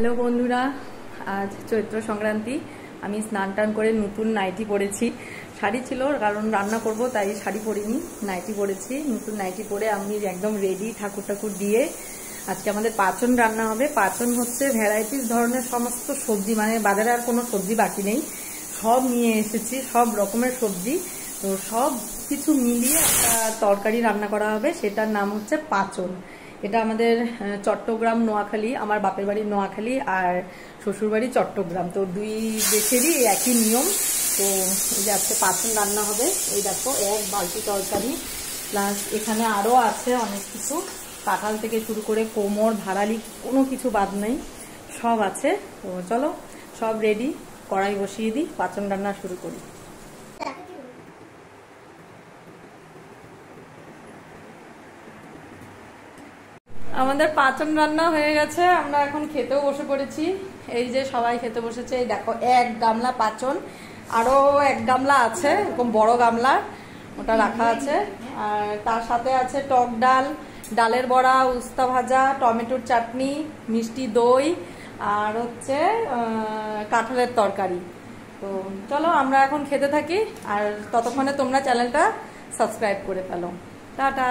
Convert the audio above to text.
Hello বন্ধুরা, আজ চৈত্র সংক্রান্তি। আমি স্নান টান করে নতুন নাইটি পরেছি। শাড়ি ছিল কারণ রান্না করব, তাই শাড়ি পরিনি, নাইটি পরেছি। নতুন নাইটি পরে আমি একদম রেডি, ঠাকুর ঠাকুর দিয়ে। আজকে আমাদের পাচন রান্না হবে। পাচন হচ্ছে ভ্যারাইটিস ধরনের সমস্ত সবজি, মানে বাজারে আর কোনো সবজি বাকি নেই, সব নিয়ে এসেছি, সব রকমের সবজি। তো সব কিছু মিলিয়ে একটা তরকারি রান্না করা হবে, সেটার নাম হচ্ছে পাচন। এটা আমাদের চট্টগ্রাম, নোয়াখালী। আমার বাপের বাড়ি নোয়াখালী আর শ্বশুর বাড়ি চট্টগ্রাম, তো দুই দেশেরই একই নিয়ম। তো এই যে আজকে পাচন রান্না হবে। এই দেখো, এক বালতি তরকারি, প্লাস এখানে আরও আছে অনেক কিছু, কাঁঠাল থেকে শুরু করে কোমর, ভাড়ালি, কোনো কিছু বাদ নেই, সব আছে। তো চলো সব রেডি, কড়াই বসিয়ে দিই, পাচন রান্না শুরু করি। আমাদের পাচন রান্না হয়ে গেছে, আমরা এখন খেতেও বসে পড়েছি। এই যে সবাই খেতে বসেছে। এই দেখো, এক গামলা পাচন, আরো এক গামলা আছে, এরকম বড় গামলা, ওটা রাখা আছে। আর তার সাথে আছে টক ডাল, ডালের বড়া, উস্তা ভাজা, টমেটোর চাটনি, মিষ্টি দই, আর হচ্ছে কাঁঠালের তরকারি। তো চলো আমরা এখন খেতে থাকি, আর ততক্ষণে তোমরা চ্যানেলটা সাবস্ক্রাইব করে ফেলো। টাটা।